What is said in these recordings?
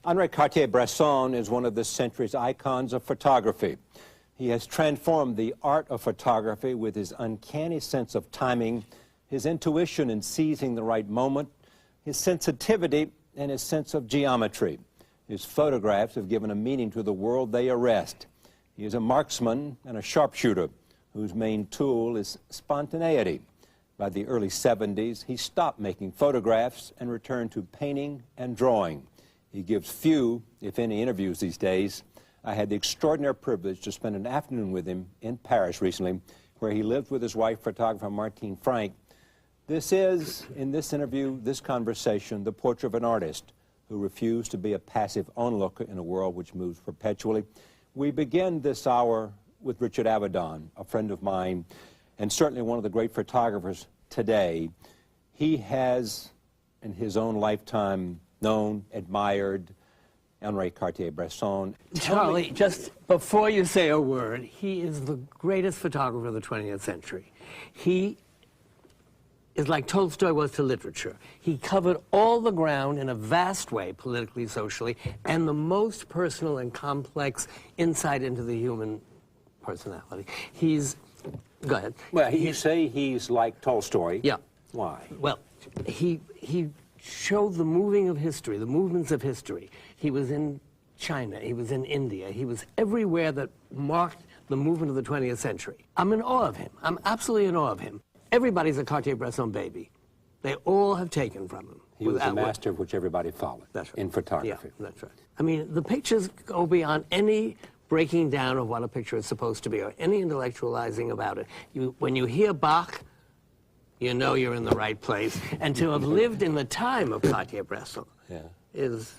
Henri Cartier-Bresson is one of this century's icons of photography. He has transformed the art of photography with his uncanny sense of timing, his intuition in seizing the right moment, his sensitivity, and his sense of geometry. His photographs have given a meaning to the world they arrest. He is a marksman and a sharpshooter whose main tool is spontaneity. By the early 70s, he stopped making photographs and returned to painting and drawing. He gives few, if any, interviews these days. I had the extraordinary privilege to spend an afternoon with him in Paris recently, where he lived with his wife, photographer Martine Frank. This is, in this interview, this conversation, the portrait of an artist who refused to be a passive onlooker in a world which moves perpetually. We begin this hour with Richard Avedon, a friend of mine, and certainly one of the great photographers today. He has, in his own lifetime, known, admired Henri Cartier-Bresson. Charlie, just before you say a word, he is the greatest photographer of the 20th century. He is like Tolstoy was to literature. He covered all the ground in a vast way, politically, socially, and the most personal and complex insight into the human personality. He's... Go ahead. Well, you say he's like Tolstoy. Yeah. Why? Well, he showed the moving of history, the movements of history. He was in China, he was in India, he was everywhere that marked the movement of the 20th century. I'm in awe of him. I'm absolutely in awe of him. Everybody's a Cartier-Bresson baby. They all have taken from him. He was a master of which everybody followed. That's right. In photography. Yeah, that's right. I mean, the pictures go beyond any breaking down of what a picture is supposed to be or any intellectualizing about it. When you hear Bach, you know you're in the right place. And to have lived in the time of Cartier-Bresson is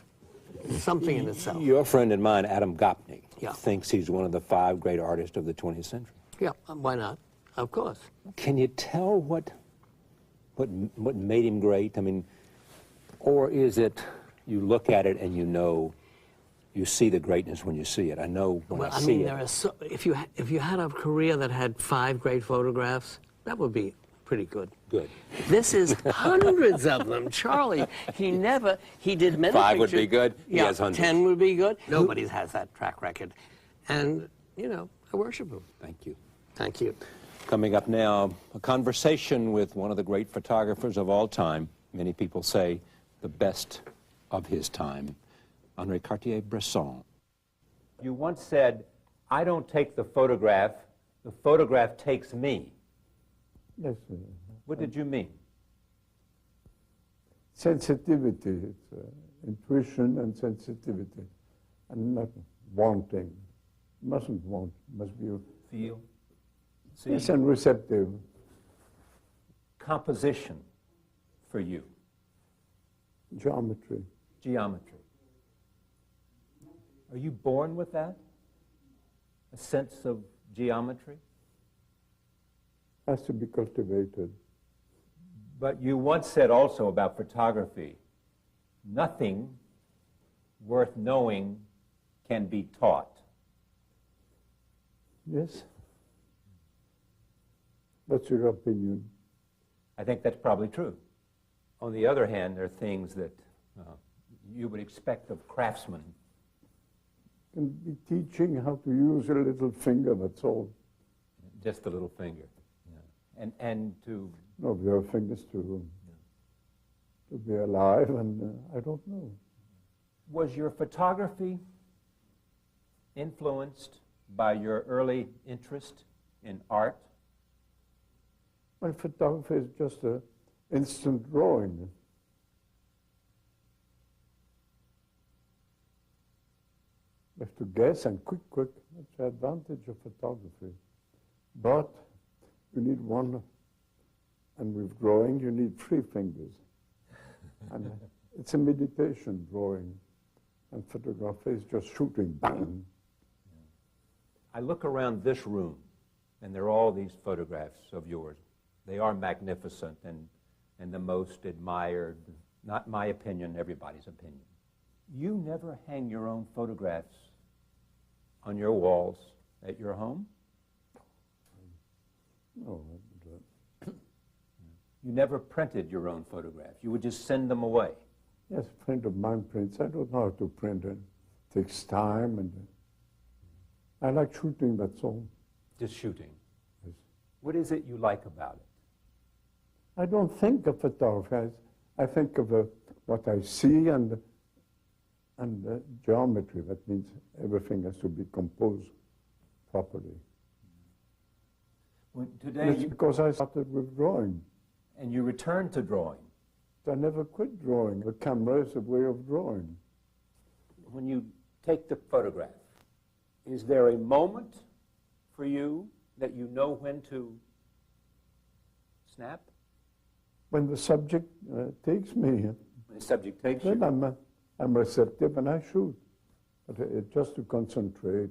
something in itself. Your friend and mine, Adam Gopnik, Yeah. thinks he's one of the 5 great artists of the 20th century. Yeah, why not? Of course. Can you tell what made him great? I mean, or is it you look at it and you know, you see the greatness when you see it? I know when I see it. There are if you had a career that had 5 great photographs, that would be pretty good. Good. This is hundreds of them. Charlie, he did many 5 pictures. would be good. He has hundreds. 10 would be good. Nobody has that track record. And, you know, I worship him. Thank you. Thank you. Coming up now, a conversation with one of the great photographers of all time. Many people say the best of his time, Henri Cartier-Bresson. You once said, I don't take the photograph takes me. Yes. What did you mean? Sensitivity, it's intuition and sensitivity, and not wanting. Mustn't want, must be Feel. See? Yes, and receptive. Composition for you. Geometry. Geometry. Are you born with that? A sense of geometry? Has to be cultivated. But you once said also about photography, nothing worth knowing can be taught. Yes? What's your opinion? I think that's probably true. On the other hand, there are things that you would expect of craftsmen. Can be teaching how to use a little finger, that's all. Just a little finger. Yeah. And to... No, we have fingers to be alive, and I don't know. Was your photography influenced by your early interest in art? Well, photography is just an instant drawing. You have to guess and quick. That's the advantage of photography. But you need one, and with drawing you need 3 fingers. And it's a meditation, drawing. And photography is just shooting, bang. I look around this room, and there are all these photographs of yours. They are magnificent and the most admired, not my opinion, everybody's opinion. You never hang your own photographs on your walls at your home? No. You never printed your own photographs. You would just send them away. Yes, a friend of mine prints. I don't know how to print it. It takes time, and I like shooting, that's all. Just shooting. Yes. What is it you like about it? I don't think of photography. I think of what I see and geometry. That means everything has to be composed properly. Today, It's because I started with drawing. and you return to drawing. I never quit drawing. The camera is a way of drawing. When you take the photograph, is there a moment for you that you know when to snap? When the subject takes me, When the subject takes then you? I'm receptive and I shoot. But it's just to concentrate.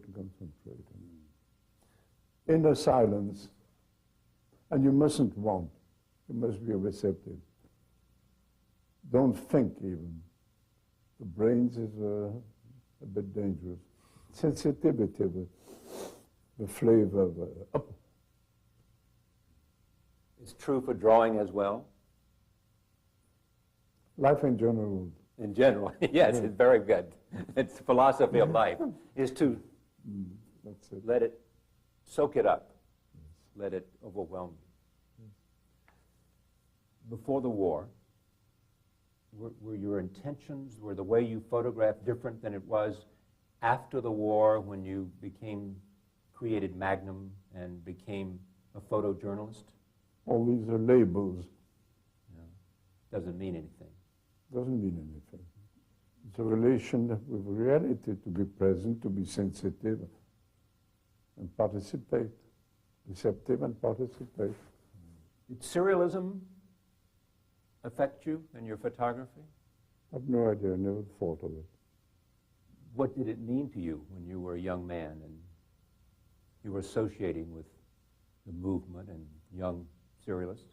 Inner silence. And you mustn't want. You must be receptive. Don't think even. The brains is a bit dangerous. Sensitivity, the flavor. It's true for drawing as well? Life in general. In general, yes, it's very good. It's the philosophy of life, is to That's it. let it, soak it up, let it overwhelm you. Before the war, were your intentions, were the way you photographed different than it was after the war when you created Magnum and became a photojournalist? All these are labels. Doesn't mean anything. Doesn't mean anything. It's a relation with reality, to be present, to be sensitive, and participate. Receptive and participate. Did surrealism affect you in your photography? I have no idea, I never thought of it. What did it mean to you when you were a young man and you were associating with the movement and young surrealists?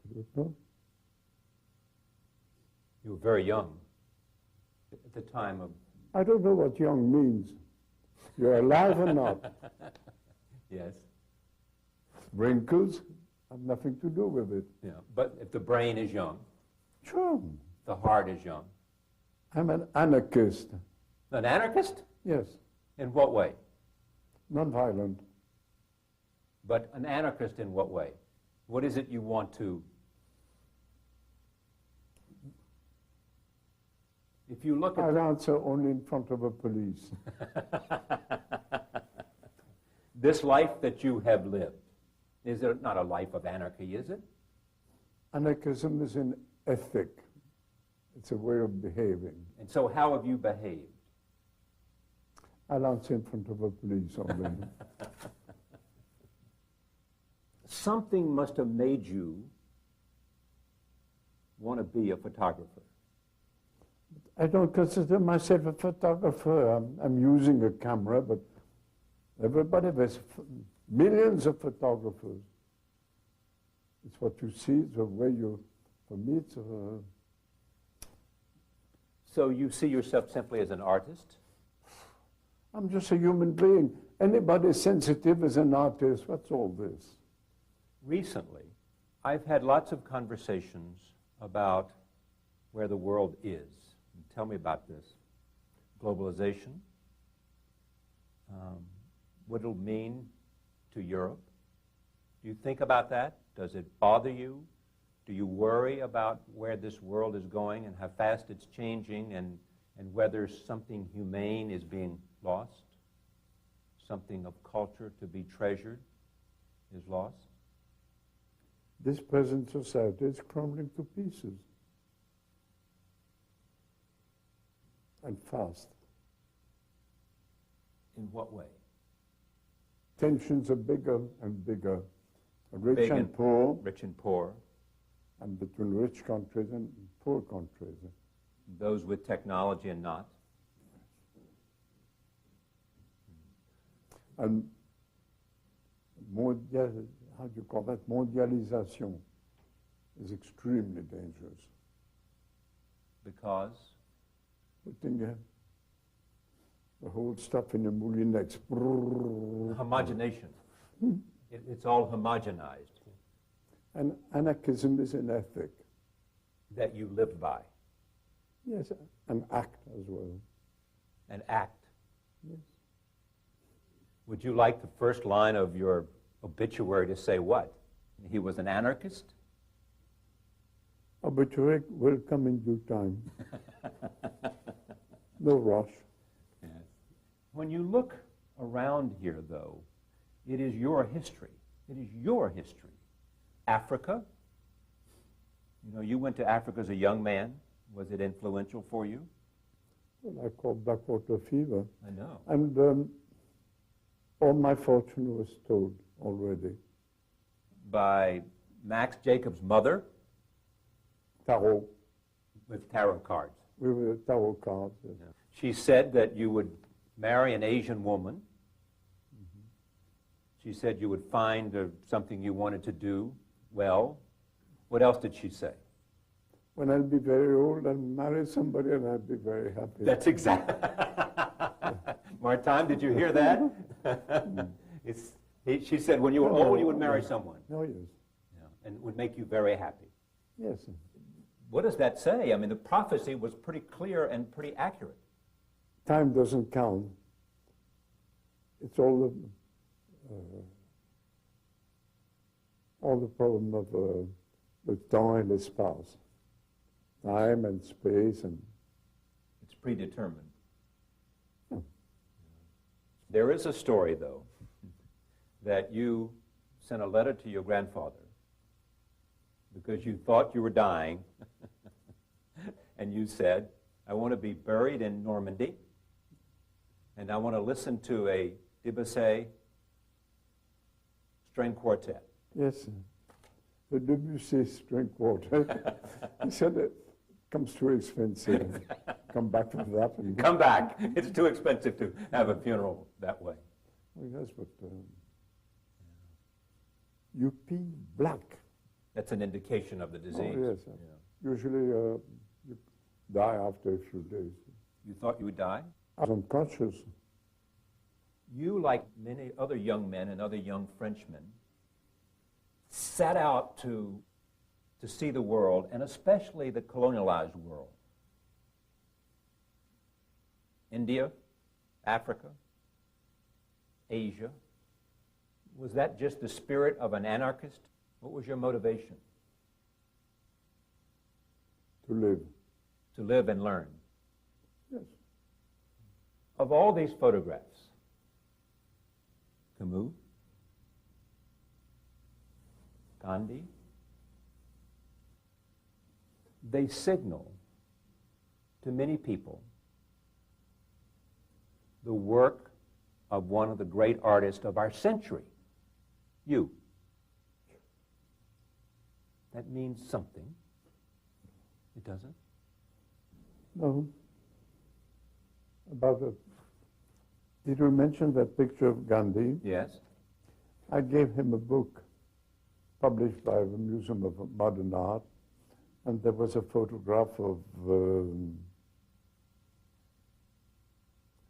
I don't know. You were very young at the time of... I don't know what young means. You're alive or not. Yes. Wrinkles have nothing to do with it. Yeah. But if the brain is young, Sure. the heart is young. I'm an anarchist. An anarchist? Yes. In what way? Non-violent. But an anarchist in what way? What is it you want to... If you look at... I'll answer only in front of a police. This life that you have lived, is it not a life of anarchy, is it? Anarchism is an ethic. It's a way of behaving. And so how have you behaved? I'll answer in front of a police only. Something must have made you want to be a photographer. I don't consider myself a photographer. I'm using a camera, but everybody, there's millions of photographers. It's what you see, it's the way you, for me, it's So you see yourself simply as an artist? I'm just a human being. Anybody sensitive is an artist. What's all this? Recently, I've had lots of conversations about where the world is. Tell me about this. Globalization, what it'll mean to Europe. Do you think about that? Does it bother you? Do you worry about where this world is going and how fast it's changing and whether something humane is being lost? Something of culture to be treasured is lost? This present society is crumbling to pieces. And fast. In what way? Tensions are bigger and bigger. Rich Big and poor, Rich and poor. and between rich countries and poor countries. Those with technology and not. And how do you call that? Mondialization is extremely dangerous. Because? Putting the whole stuff in a moulinex. Homogenation. It's all homogenized. And anarchism is an ethic. that you lived by? Yes, an act as well. An act? Yes. Would you like the first line of your obituary to say what? He was an anarchist? Obituary will come in due time. No rush. Yes. When you look around here, though, it is your history. It is your history. Africa. You know, you went to Africa as a young man. Was it influential for you? Well, I called Blackwater fever. I know. And all my fortune was told already. By Max Jacobs' mother? Tarot. With tarot cards. We were tarot cards. Yes. Yeah. She said that you would marry an Asian woman. Mm-hmm. She said you would find something you wanted to do well. What else did she say? When I'll be very old, I'll marry somebody and I'll be very happy. That's exactly. Martin, did you hear that? She said when you were old, you would marry someone. Oh, yes. Yeah, and it would make you very happy. Yes. What does that say? I mean, the prophecy was pretty clear and pretty accurate. Time doesn't count. It's all the problem of le temps et l'espace. Time and space and... It's predetermined. There is a story, though, that you sent a letter to your grandfather because you thought you were dying, and you said, I want to be buried in Normandy, and I want to listen to a Debussy string quartet. Yes, the Debussy string quartet. He said it comes too expensive. Come back with that. And come back. It's too expensive to have a funeral that way. Well, yes, but you pee black. That's an indication of the disease. Oh, yes. Yeah. Usually you die after a few days. You thought you would die? I was unconscious. You, like many other young men and other young Frenchmen, set out to see the world, and especially the colonialized world. India, Africa, Asia. Was that just the spirit of an anarchist? What was your motivation? To live. To live and learn. Yes. Of all these photographs, Camus, Gandhi, they signal to many people the work of one of the great artists of our century, you. That means something. It doesn't? No. Did you mention that picture of Gandhi? Yes. I gave him a book published by the Museum of Modern Art, and there was a photograph of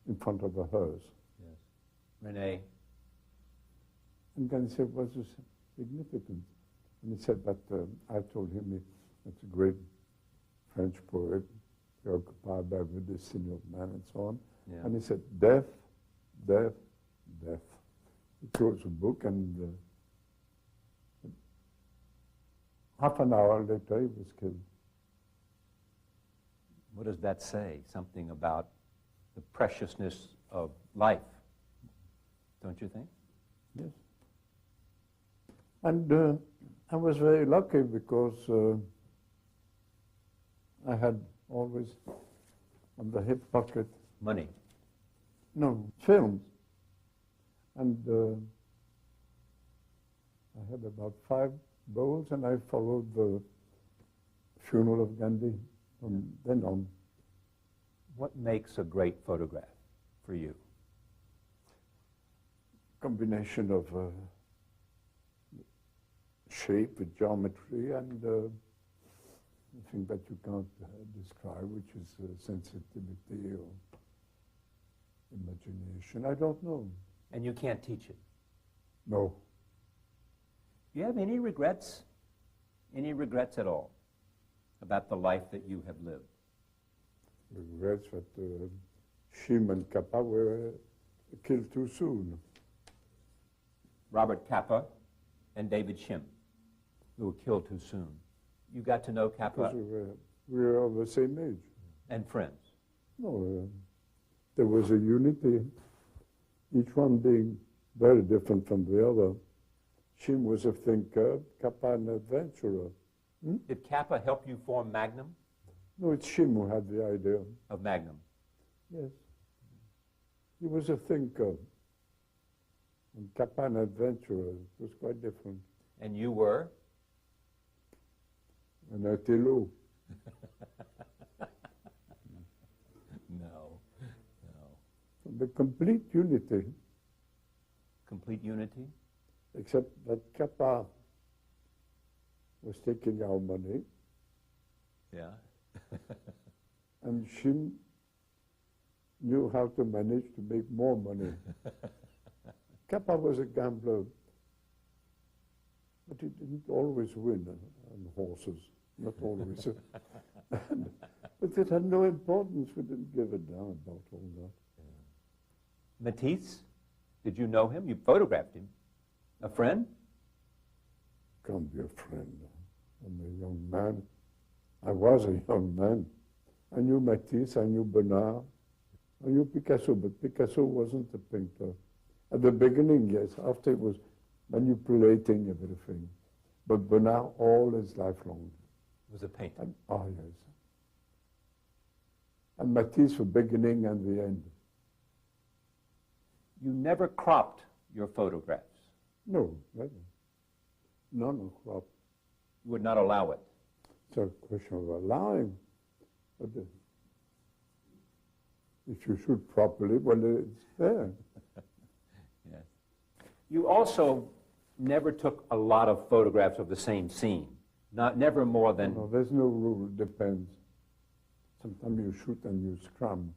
in front of a hearse. Yes. René. And Gandhi said, what's the significance? And he said that I told him that's a great French poet, preoccupied by the destiny of man and so on. Yeah. And he said, death, death, death. He closed the book, and half an hour later he was killed. What does that say? Something about the preciousness of life, don't you think? Yes. And I was very lucky because I had always on the hip pocket... Money? No, films. And I had about 5 bowls, and I followed the funeral of Gandhi from then on. What makes a great photograph for you? Combination of shape with geometry and something that you can't describe, which is sensitivity or imagination. I don't know. And you can't teach it? No. Do you have any regrets? Any regrets at all? about the life that you have lived? Regrets that Shim and Kappa were killed too soon. Robert Capa and David Shim, who were killed too soon. You got to know Capa? Because we were of the same age. And friends? No, there was a unity, each one being very different from the other. Shim was a thinker, Kappa an adventurer. Did Capa help you form Magnum? No, it's Shim who had the idea. Of Magnum? Yes. He was a thinker. And Kappa an adventurer. It was quite different. And you were? An Othello. No. The complete unity. Complete unity? Except that Kappa was taking our money. Yeah. And Shim knew how to manage to make more money. Kappa was a gambler, but he didn't always win on horses. Not always. But it had no importance. We didn't give a damn about all that. Matisse? Did you know him? You photographed him. A friend? Can't be a friend. I'm a young man. I was a young man. I knew Matisse, I knew Bernard, I knew Picasso, but Picasso wasn't a painter. At the beginning, yes. After it was manipulating everything. But Bernard, all his life long. Was a painter. Oh, yes. And Matisse, the beginning and the end. You never cropped your photographs. No, never. None of crop. You would not allow it. It's a question of allowing. But if you shoot properly, well, it's there. Yes. You also never took a lot of photographs of the same scene. Never more than... No, there's no rule. It depends. Sometimes you shoot and you scrum.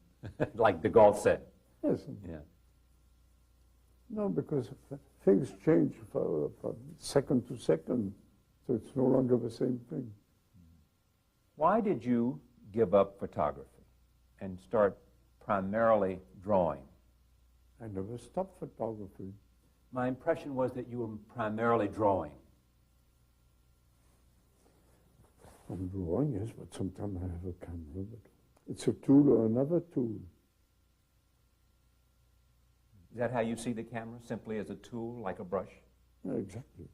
Like de Gaulle said. Yes. Yeah. No, because things change from second to second, so it's no longer the same thing. Why did you give up photography and start primarily drawing? I never stopped photography. My impression was that you were primarily drawing. I'm drawing, yes, but sometimes I have a camera. But it's a tool or another tool. Is that how you see the camera? Simply as a tool, like a brush? Yeah, exactly.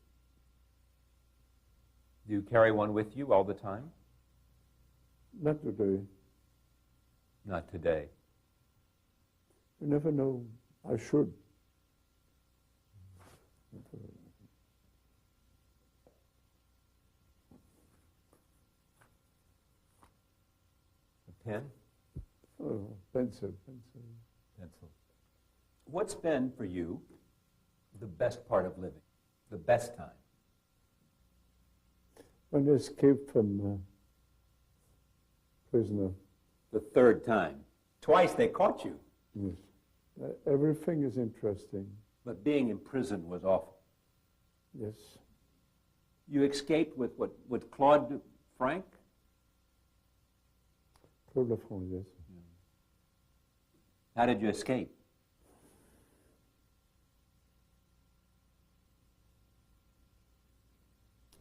Do you carry one with you all the time? Not today. Not today. You never know. I should. A pen? Oh, pencil. Pencil. What's been, for you, the best part of living? The best time? When I escaped from prisoner. The third time. Twice they caught you. Yes. Everything is interesting. But being in prison was awful. Yes. You escaped with what? With Claude Frank? Claude Lafont, yes. How did you escape?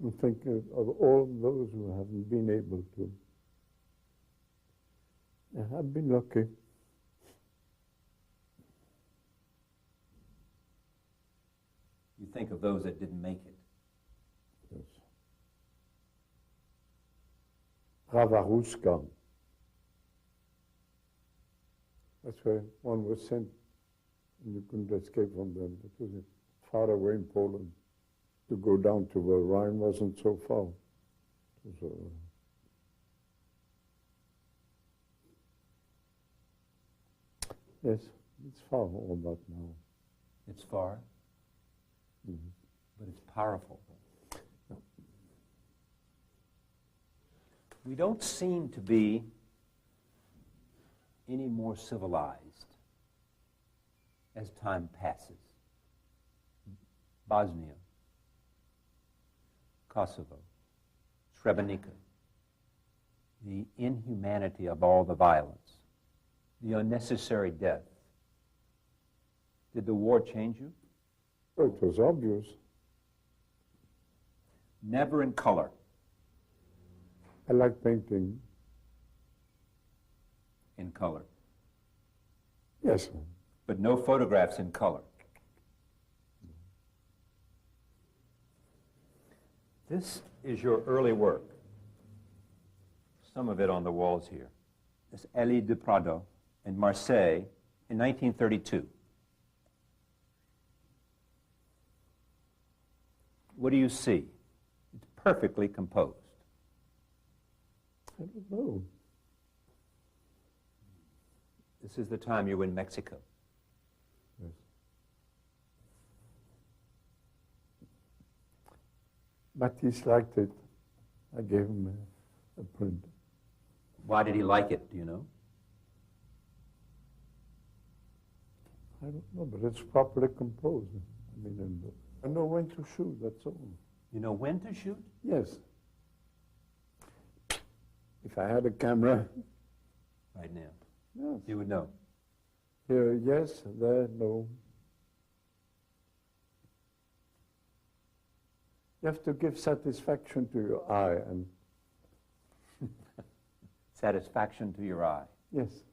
I'm thinking of all those who haven't been able to. I've been lucky. You think of those that didn't make it. Yes. Ravaruska. That's where one was sent and you couldn't escape from them. It was far away in Poland. To go down to the Rhine wasn't so far. It was, yes, it's far all that now. It's far, but it's powerful. Yeah. We don't seem to be any more civilized as time passes. Bosnia, Kosovo, Srebrenica, the inhumanity of all the violence, the unnecessary death. Did the war change you? Oh, it was obvious. Never in color. I like painting. In color. Yes. But no photographs in color. This is your early work. Some of it on the walls here. This Elie de Prado in Marseille in 1932. What do you see? It's perfectly composed. I don't know. This is the time you were in Mexico. Yes. Matisse liked it. I gave him a print. Why did he like it, do you know? I don't know, but it's properly composed. I mean, I know when to shoot, that's all. You know when to shoot? Yes. If I had a camera, Right now. yes. You would know. Here, yes, there, no. You have to give satisfaction to your eye, and Satisfaction to your eye. yes,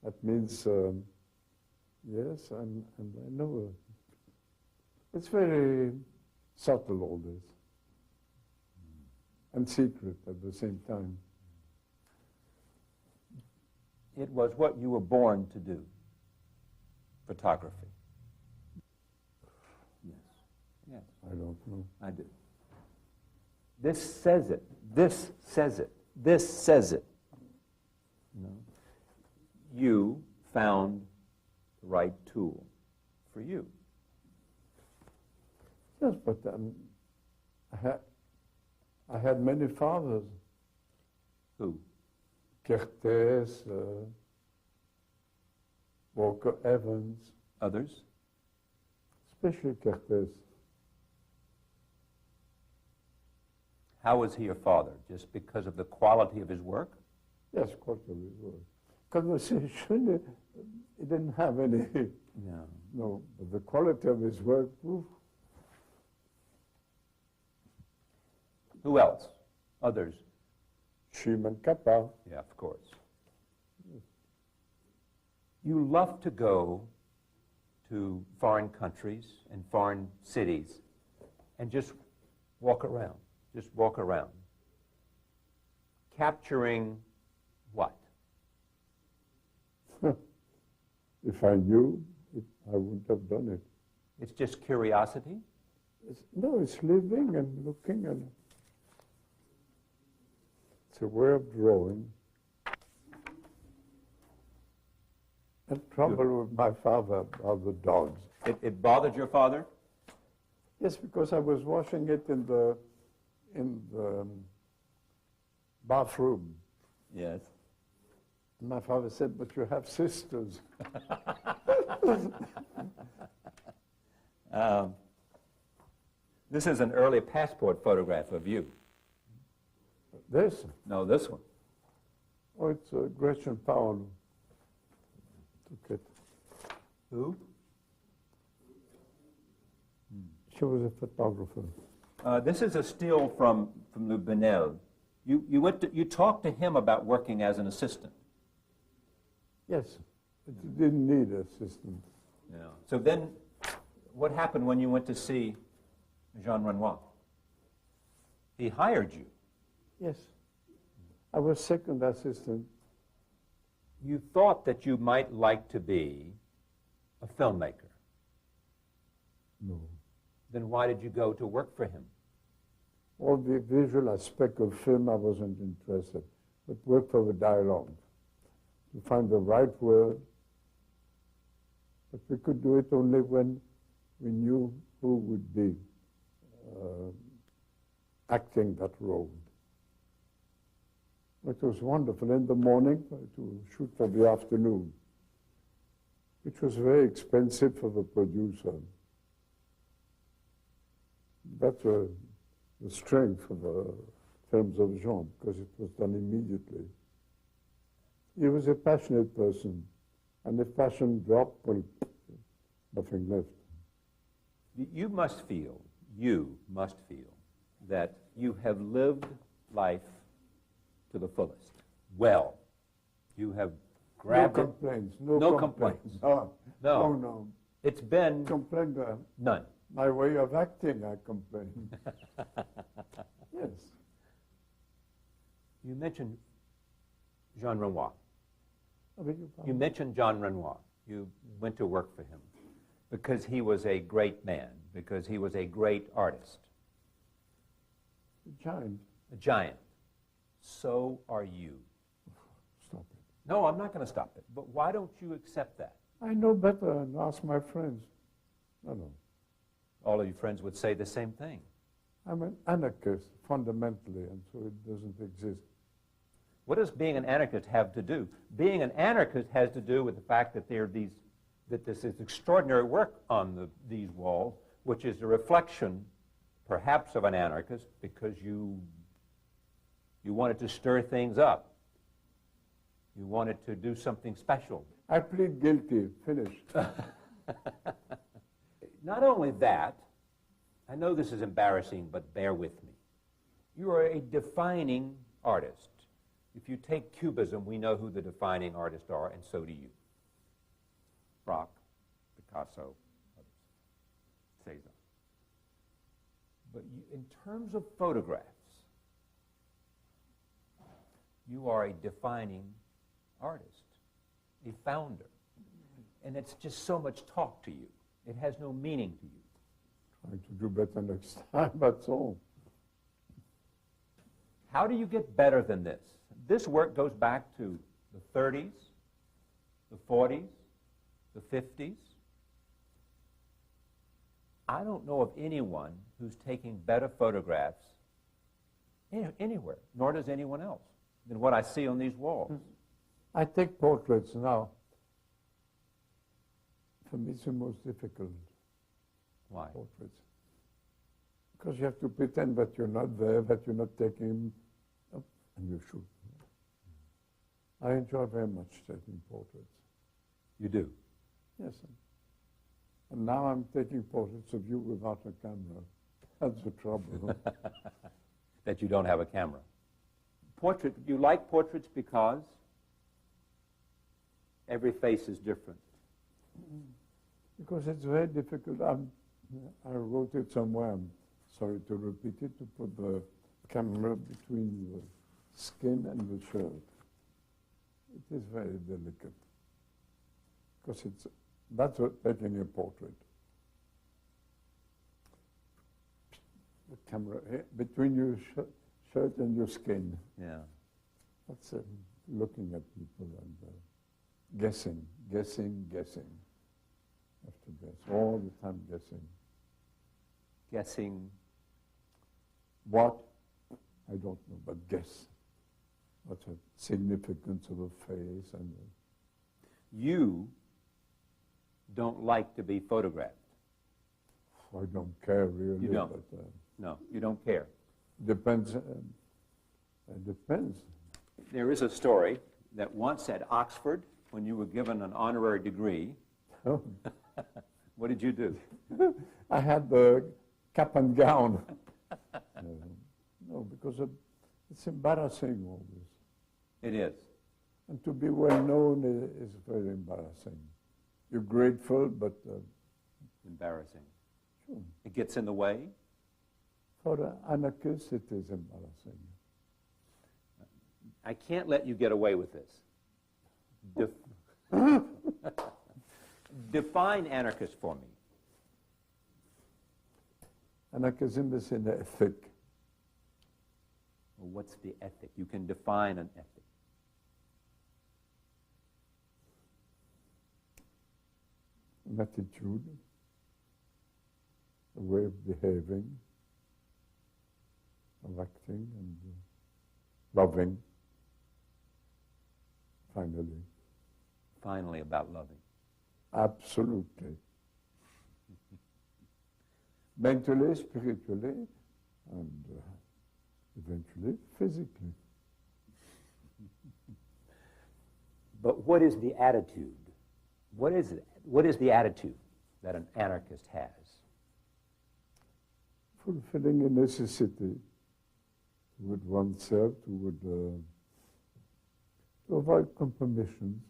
that means yes, and I know it's very subtle, all this, and secret at the same time. It was what you were born to do. Photography. Yes. Yes, I don't know. I do. This says it. This says it. This says it. No. You found the right tool for you. Yes, but I had many fathers. Who? Cartier, Walker Evans, Others? especially Cartier. How was he your father? Just because of the quality of his work? Yes, quite a bit. Conversation, he didn't have any, No. no, but the quality of his work, oof. Who else? Others? Schumann Kappa. Yeah, of course. You love to go to foreign countries and foreign cities and just walk around. Just walk around. Capturing what? If I knew, I wouldn't have done it. It's just curiosity? No, it's living and looking, and it's a way of drawing. And trouble with my father are the dogs. It bothered your father? Yes, because I was washing it in the bathroom. Yes. And my father said, "But you have sisters." This is an early passport photograph of you. This? No, this one. Oh, it's Gretchen Powell took it. Who? She was a photographer. This is a still from Le Benel. You talked to him about working as an assistant. Yes, but you didn't need assistant. Yeah. So then, what happened when you went to see Jean Renoir? He hired you. Yes, I was second assistant. You thought that you might like to be a filmmaker. No. Then why did you go to work for him? All the visual aspect of film, I wasn't interested, but work for the dialogue, to find the right word. But we could do it only when we knew who would be acting that role. It was wonderful in the morning to shoot for the afternoon, which was very expensive for the producer. That's the strength of films of Jean, because it was done immediately. He was a passionate person, and if passion dropped, well, nothing left. You must feel that you have lived life to the fullest. Well, you have grabbed no complaints. No complaints. No. It's been complaint. None. My way of acting, I complain. Yes. You mentioned Jean Renoir. You You mentioned Jean Renoir. You went to work for him because he was a great man, because he was a great artist. A giant. A giant. So are you. Stop it. No, I'm not going to stop it. But why don't you accept that? I know better and ask my friends. No. All of your friends would say the same thing. I'm an anarchist, fundamentally, and so it doesn't exist. What does being an anarchist have to do? Being an anarchist has to do with the fact that this is extraordinary work on these walls, which is a reflection, perhaps, of an anarchist, because you wanted to stir things up. You wanted to do something special. I plead guilty. Finished. Not only that, I know this is embarrassing, but bear with me. You are a defining artist. If you take Cubism, we know who the defining artists are, and so do you. Braque, Picasso, others, Cézanne. But in terms of photographs, you are a defining artist, a founder. And it's just so much talk to you. It has no meaning to you. Trying to do better next time, that's all. How do you get better than this? This work goes back to the 30s, the 40s, the 50s. I don't know of anyone who's taking better photographs anywhere, nor does anyone else, than what I see on these walls. I take portraits now. For me, it's the most difficult. Why? Portraits. Because you have to pretend that you're not there, that you're not taking up, and you shoot. I enjoy very much taking portraits. You do? Yes. And now I'm taking portraits of you without a camera. That's the trouble. That you don't have a camera. You like portraits because every face is different. Because it's very difficult. I wrote it somewhere, I'm sorry to repeat it, to put the camera between the skin and the shirt. It is very delicate. Because that's what taking a portrait. The camera between your shirt and your skin. Yeah. That's looking at people and guessing. Have to guess, all the time guessing. Guessing what? I don't know, but guess. What's the significance of a face and you don't like to be photographed. I don't care really. You don't? But, no, you don't care. Depends. It depends. There is a story that once at Oxford, when you were given an honorary degree, Oh. what did you do? I had the cap and gown. No, because it's embarrassing all this. It is. And to be well known is very embarrassing. You're grateful, but... Embarrassing. Sure. It gets in the way? For an anarchist, it is embarrassing. I can't let you get away with this. Define anarchist for me. Anarchism is an ethic. Well, what's the ethic? You can define an ethic. An attitude, a way of behaving, of acting and loving, finally. Finally, about loving. Absolutely. Mentally, spiritually, and eventually physically. But what is the attitude? What is it? What is the attitude that an anarchist has? Fulfilling a necessity toward oneself, to avoid compromisions.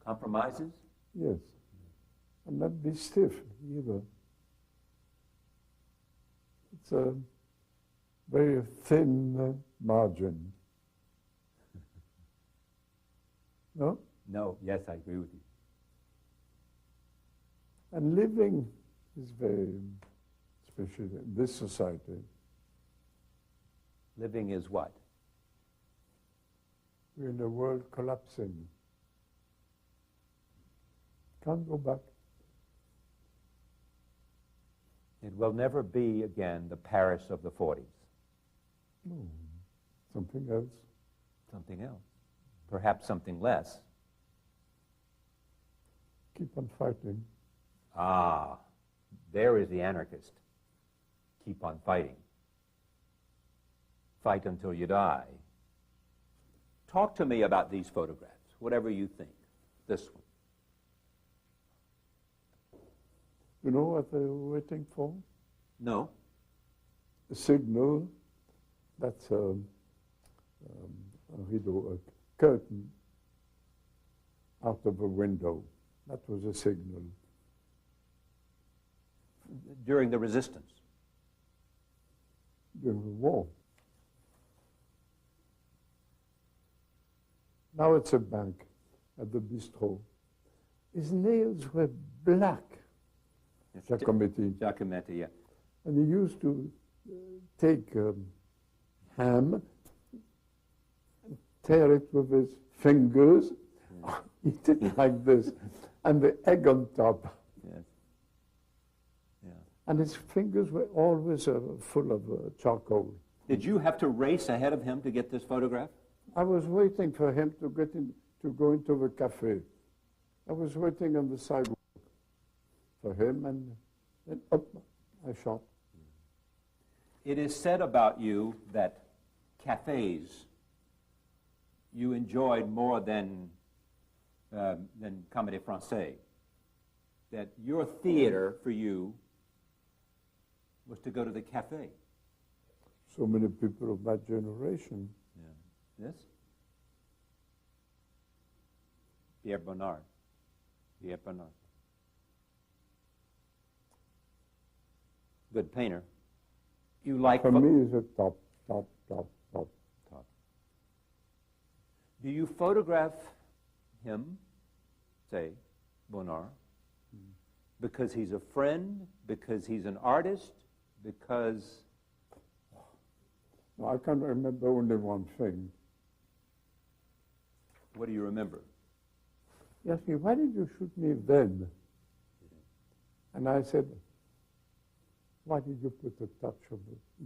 Compromises? Yes. And not be stiff either. It's a very thin margin. No? No, yes, I agree with you. And living is very, especially in this society. Living is what? We're in a world collapsing. Can't go back. It will never be again the Paris of the 40s. No, something else. Something else. Perhaps something less. Keep on fighting. Ah, there is the anarchist. Keep on fighting. Fight until you die. Talk to me about these photographs, whatever you think. This one. You know what they were waiting for? No. A signal. That's a rideau, a curtain out of a window. That was a signal. During the resistance. During the war. Now it's a bank at the bistro. His nails were black. that cafes you enjoyed more than Comédie Française. That your theater for you was to go to the cafe. So many people of my generation. Yeah. Yes? Pierre Bonnard. Pierre Bonnard. Good painter. You like... For me, is a top. Do you photograph him, say, Bonnard, because he's a friend, because he's an artist, because... I can remember only one thing. What do you remember? He asked me, why did you shoot me then? And I said, why did you put a touch of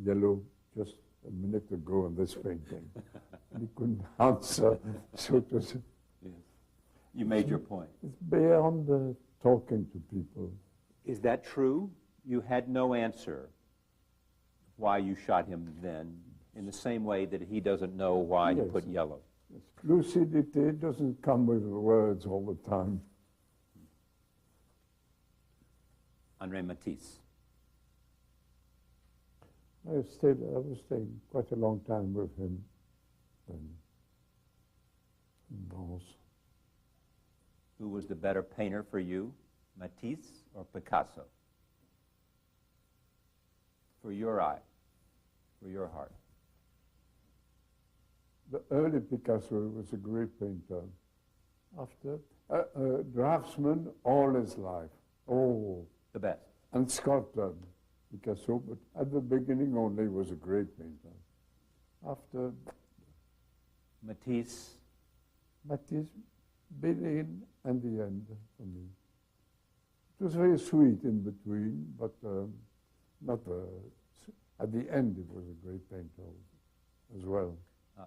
yellow just a minute ago on this painting? And he couldn't answer, so to say. Yes. You made your point. It's beyond talking to people. Is that true? You had no answer why you shot him then, in the same way that he doesn't know why you put yellow. Yes. Lucidity doesn't come with words all the time. Henri Matisse. I was staying quite a long time with him then in Vence. Who was the better painter for you, Matisse or Picasso? For your eye, for your heart. The early Picasso was a great painter. After, draftsman all his life. Oh. The best. And sculptor, Picasso, but at the beginning only was a great painter. After Matisse, beginning and the end for me. It was very sweet in between, but not at the end it was a great painter as well.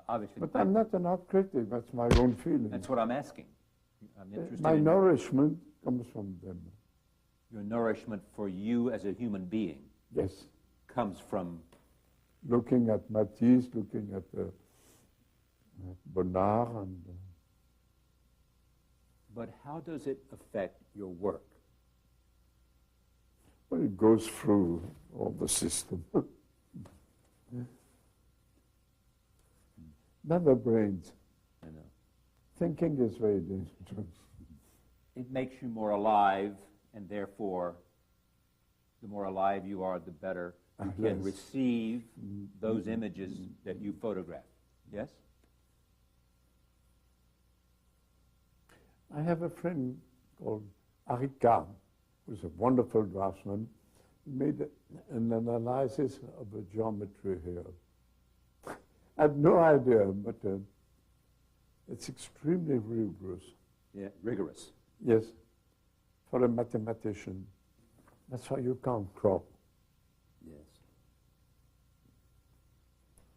Obviously. But I'm not an art critic, that's my own feeling. That's what I'm asking. I'm interested my in nourishment comes from them. Your nourishment for you as a human being. Yes. Comes from looking at Matisse, looking at Bonnard. But how does it affect your work? Well, it goes through all the system. Never brains. I know. Thinking is very dangerous. It makes you more alive, and therefore, the more alive you are, the better you can receive those images that you photograph. Yes? I have a friend called Henri Cartier, who's a wonderful draftsman. He made an analysis of the geometry here. I have no idea, but it's extremely rigorous. Yeah, rigorous. Yes, for a mathematician. That's why you can't crop. Yes.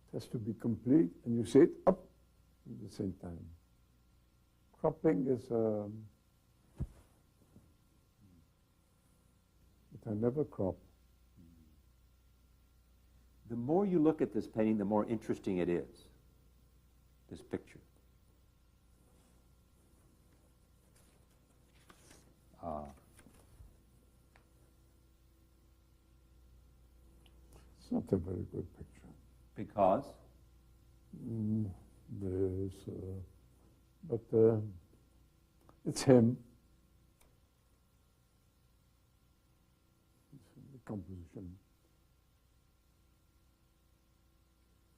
It has to be complete, and you see it up at the same time. Cropping is, but I never crop. The more you look at this painting, the more interesting it is, this picture. It's not a very good picture. Because? But it's him. It's the composition.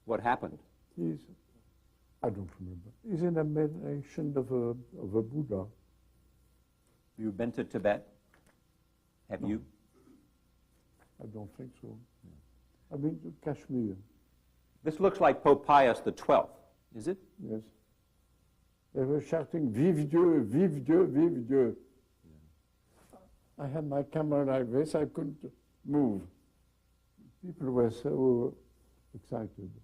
What happened? I don't remember. He's in a meditation of a Buddha. You've been to Tibet? Have you? I don't think so. No. I've been to Kashmir. This looks like Pope Pius XII, is it? Yes. They were shouting, "Vive Dieu, vive Dieu, vive Dieu." Yeah. I had my camera like this, I couldn't move. People were so excited. Yeah.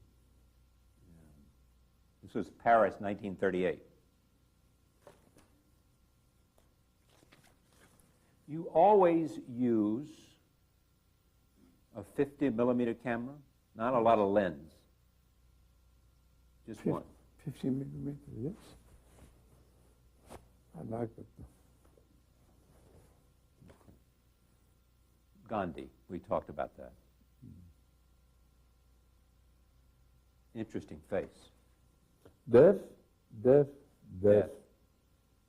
This was Paris, 1938. You always use a 50 millimeter camera, not a lot of lens. Just one. 50 millimeter, yes. I like it. Gandhi, we talked about that. Interesting face. Death.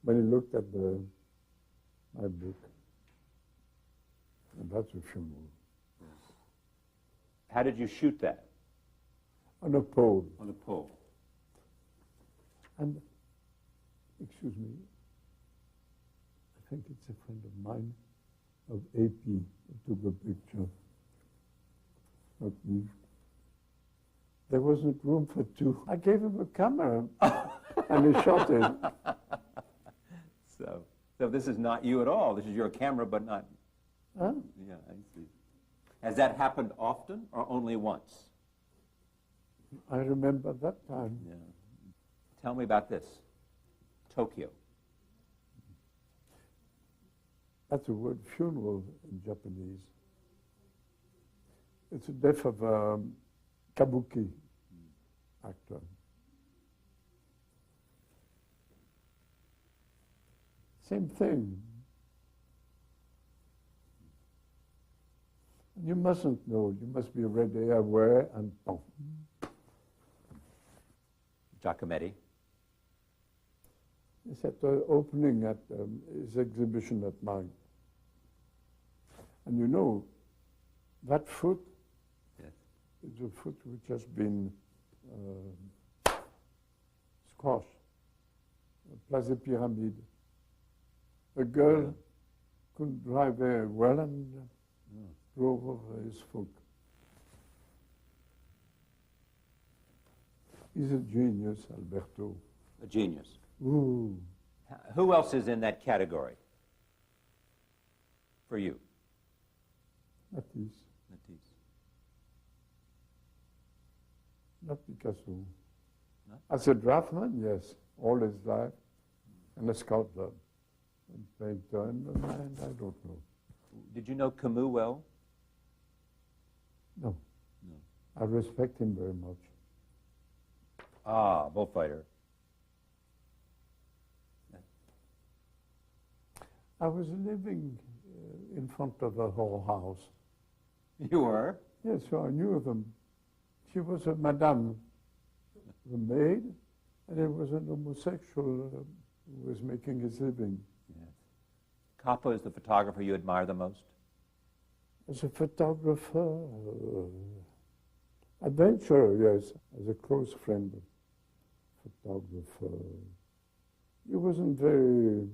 When he looked at my book, and that's a funeral. How did you shoot that? On a pole. On a pole. And, excuse me, I think it's a friend of mine, of AP, who took a picture of me. There wasn't room for two. I gave him a camera, and he shot it. So this is not you at all. This is your camera, but not... Huh? Yeah, I see. Has that happened often or only once? I remember that time. Yeah. Tell me about this. Tokyo. That's the word funeral in Japanese. It's the death of a kabuki actor. Same thing. You mustn't know. You must be ready, aware, and boom. Giacometti. He's at the opening at his exhibition at mine. And you know, that foot is a foot which has been squashed. Place des Pyramides. A girl couldn't drive very well and drove over his foot. He's a genius, Alberto. A genius. Ooh. Who else is in that category for you? Matisse. Matisse. Not Picasso. No? As a draftsman, yes, all his life. And a sculptor. And painter, and I don't know. Did you know Camus well? No. No. I respect him very much. Ah, bullfighter. I was living in front of the whole house. You were? Yes, so I knew them. She was a madame, the maid, and it was an homosexual who was making his living. Yes. Capa is the photographer you admire the most? As a photographer, adventurer, yes, as a close friend, photographer. He wasn't very...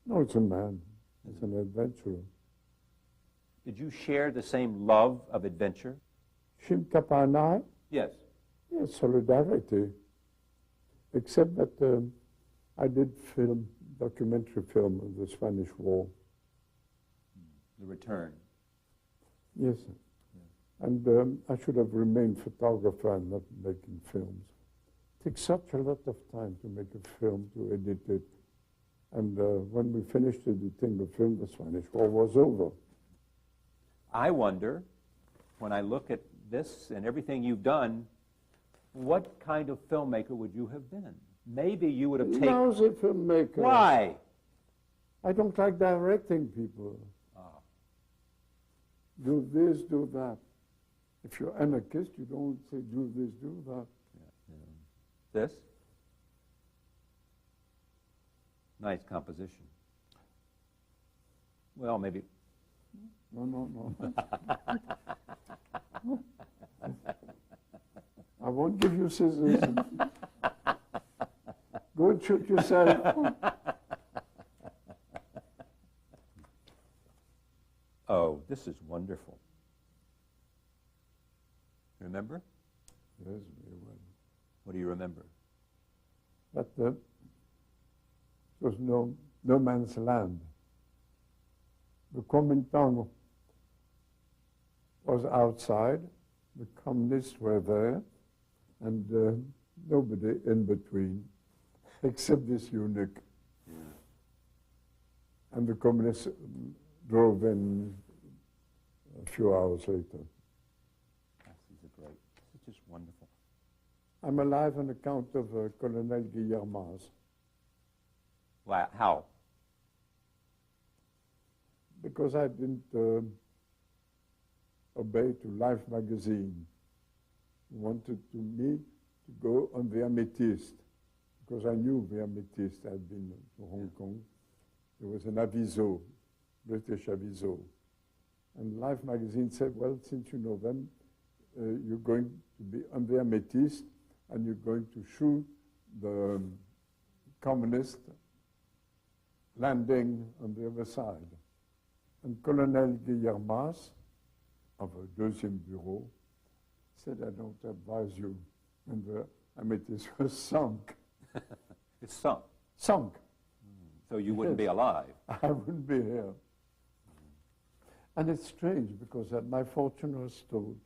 No, it's a man. It's an adventurer. Did you share the same love of adventure? Shim Kappa and I? Yes. Yes, solidarity. Except that I did film, documentary film of the Spanish War. The return. Yes. Yeah. And I should have remained photographer and not making films. It takes such a lot of time to make a film, to edit it. And when we finished editing the film, the Spanish War was over. I wonder, when I look at this and everything you've done, what kind of filmmaker would you have been? Maybe you would have taken... Lousy filmmaker. Why? I don't like directing people. Ah. Do this, do that. If you're anarchist, you don't say do this, do that. Yeah. Yeah. This? Nice composition. Well, maybe... No. I won't give you scissors. Go and shoot yourself. Oh, this is wonderful. Remember? Yes, very well. What do you remember? But there was no man's land. The Kuomintang was outside, the communists were there, and nobody in between, except this eunuch. Yeah. And the communists drove in a few hours later. These are great. It's just wonderful. I'm alive on account of Colonel Guillermas. Wow. How? Because I didn't obey to Life magazine. Wanted me to go on the Amethyst, because I knew the Amethyst. I'd been to Hong Kong. There was an aviso, British aviso. And Life magazine said, well, since you know them, you're going to be on the Amethyst, and you're going to shoot the communist landing on the other side. And Colonel Guillermas, of a deuxième bureau, said, I don't advise you. And the Amethyst was sunk. It's sunk? Sunk. So you wouldn't be alive? I wouldn't be here. And it's strange, because my fortune was stored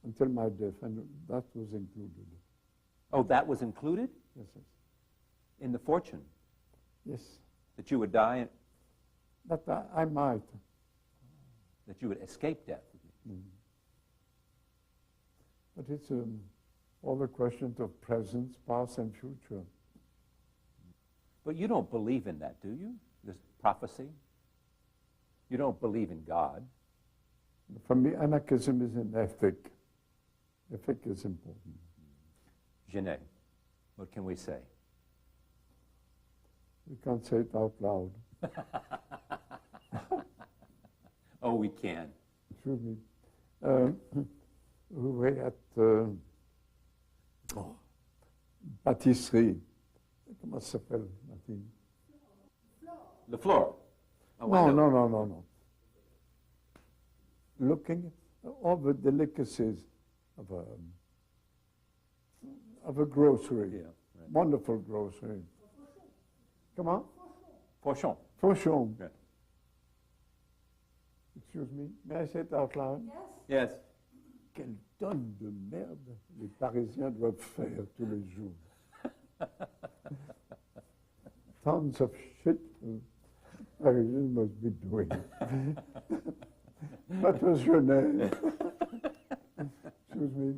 until my death, and that was included. Oh, that was included? Yes, yes. In the fortune? Yes. That you would die? But I might. That you would escape death? Mm. But it's all the questions of present, past, and future. But you don't believe in that, do you? This prophecy? You don't believe in God? For me, anarchism is an ethic. Ethic is important. Genet, what can we say? We can't say it out loud. Oh, we can. Excuse me. We were at pâtisserie. Comment ça s'appelle, Martine? The floor. Oh, No. Looking at all the delicacies of a grocery. Yeah, right. Wonderful grocery. Comment? Fauchon. Fauchon. Yeah. Excuse me, may I say it out loud? Yes. Quelle tonne de merde les Parisiens doivent faire tous les jours. Tons of shit. You must be doing. What was your name? Excuse me.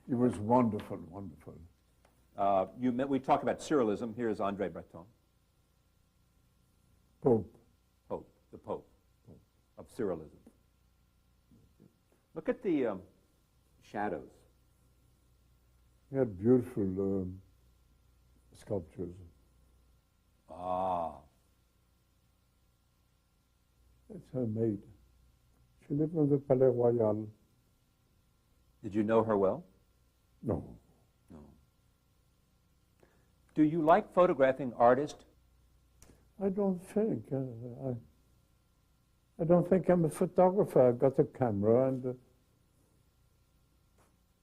It was wonderful, wonderful. We talk about Cyrillism. Here's André Breton. Pope. Pope, the Pope of Cyrillism. Look at the shadows. He had beautiful sculptures. Ah. It's her maid. She lived in the Palais Royal. Did you know her well? No. No. Do you like photographing artists? I don't think. I don't think I'm a photographer. I got a camera and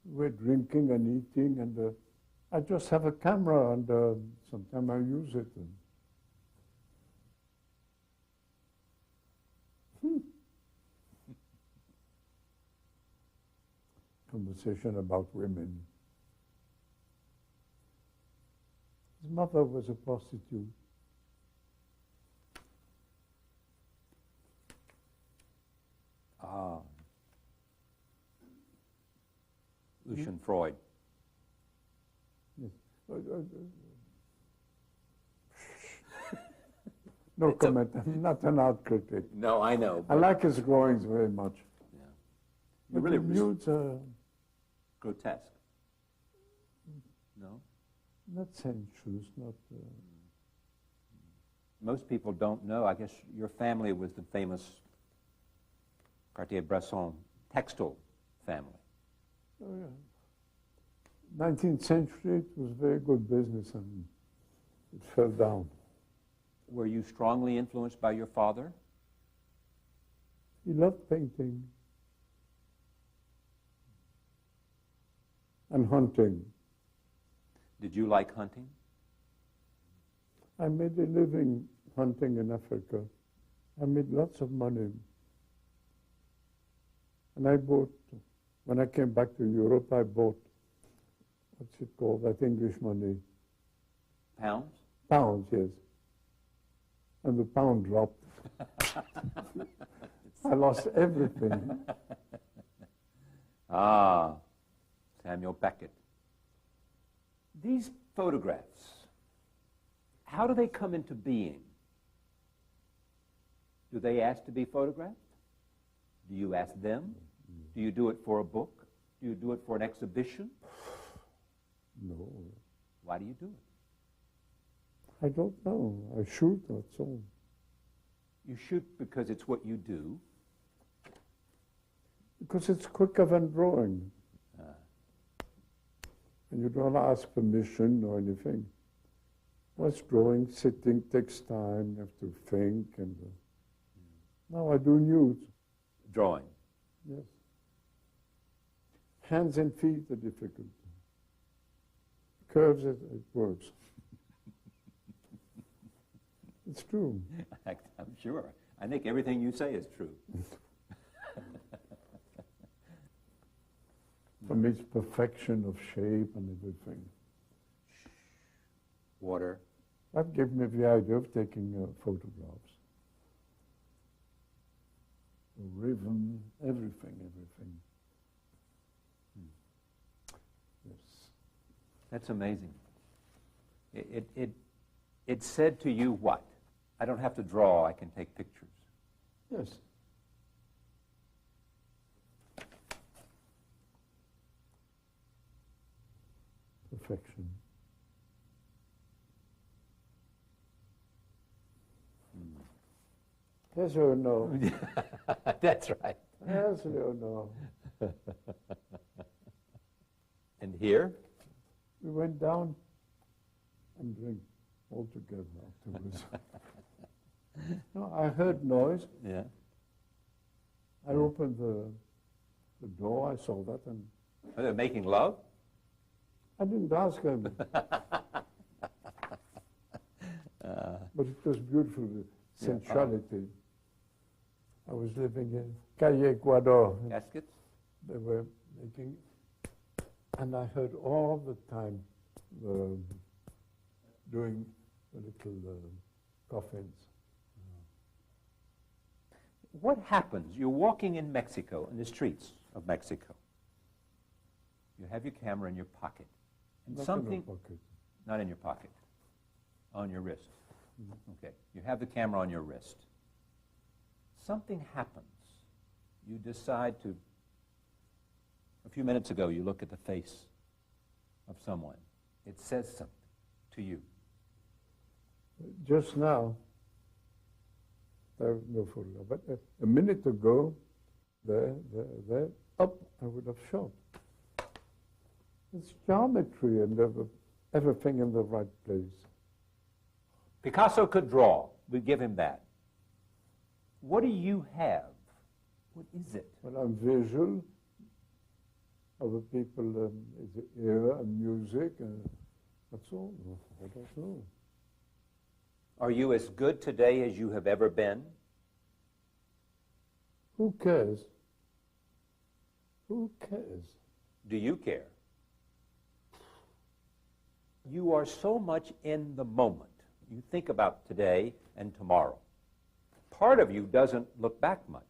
we're drinking and eating and I just have a camera and sometimes I use it. Conversation about women. His mother was a prostitute. Ah. Lucian Freud. Yes. No comment. I'm not an art critic. No, I know. I like his drawings very much. Yeah. But Really the nudes are grotesque. No? not sensuous, not... Most people don't know. I guess your family was the famous Cartier Bresson textile family. Oh, yeah. 19th century, it was very good business and it fell down. Were you strongly influenced by your father? He loved painting and hunting. Did you like hunting? I made a living hunting in Africa. I made lots of money. And I bought, when I came back to Europe, I bought, what's it called, that English money? Pounds? Pounds, yes. And the pound dropped. I lost everything. Ah, Samuel Beckett. These photographs, how do they come into being? Do they ask to be photographed? Do you ask them? Do you do it for a book? Do you do it for an exhibition? No, Why do you do it? I don't know. I shoot, that's all. You shoot because it's what you do. Because it's quicker than drawing. And you don't ask permission or anything. What's drawing, sitting takes time, you have to think. And now I do nudes. Drawing. Yes. Hands and feet are difficult. Curves, it works. It's true. I'm sure. I think everything you say is true. For me, it's perfection of shape and everything. Water. That gave me the idea of taking photographs. The rhythm, everything. Yes. That's amazing. It said to you what? I don't have to draw, I can take pictures. Yes. Perfection. Yes or no? That's right. Yes or no? And here? We went down and drank all together afterwards. No, I heard noise. Yeah. I opened the door, I saw that, and Are they making love? I didn't ask him. But it was beautiful, the sensuality. I was living in Calle, Ecuador. Caskets? They were making, and I heard all the time doing the little coffins. What happens? You're walking in Mexico, in the streets of Mexico. You have your camera in your pocket. And Not something, in the pocket. not in your pocket, on your wrist. Okay, you have the camera on your wrist. Something happens. You decide to, a few minutes ago, you look at the face of someone. It says something to you. Just now, there, no photograph, but a minute ago, there, up, I would have shot. It's geometry and everything in the right place. Picasso could draw. We give him that. What do you have? What is it? Well, I'm visual. Other people is the era and music. That's all. I don't know. Are you as good today as you have ever been? Who cares? Who cares? Do you care? You are so much in the moment. You think about today and tomorrow. Part of you doesn't look back much.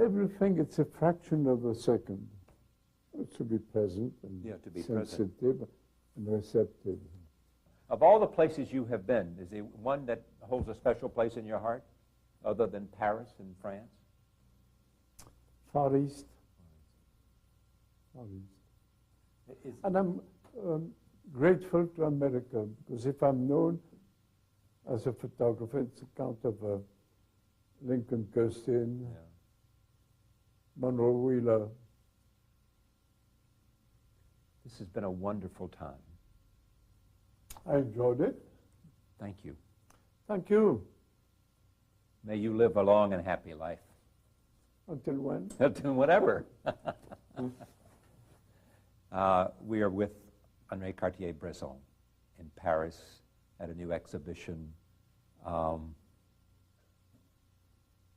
Everything, it's a fraction of a second. To be present and to be sensitive present. and receptive. Of all the places you have been, is there one that holds a special place in your heart, other than Paris and France? Far East. Far East. And I'm grateful to America, because if I'm known as a photographer, it's account of Lincoln Kirstein, Monroe Wheeler. This has been a wonderful time. I enjoyed it. Thank you. Thank you. May you live a long and happy life. Until when? Until whatever. We are with Henri Cartier Bresson in Paris at a new exhibition. A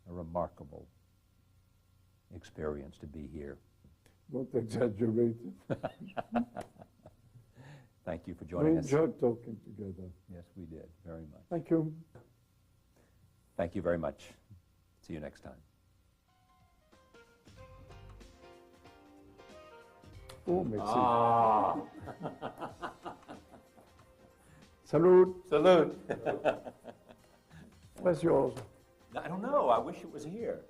remarkable experience to be here. Don't exaggerate it. Thank you for joining us. We enjoyed talking together. Yes, we did, very much. Thank you. Thank you very much. See you next time. Oh, merci. Salute. Salute. Where's yours? I don't know. I wish it was here.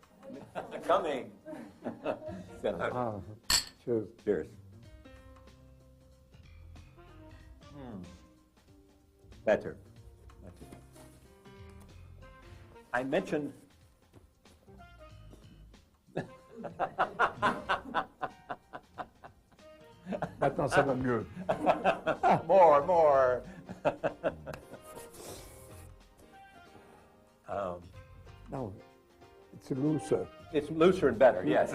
Coming. Cheers. Cheers. Better. I mentioned. Maintenant, ça va mieux. More. No, it's looser. It's looser and better, yes.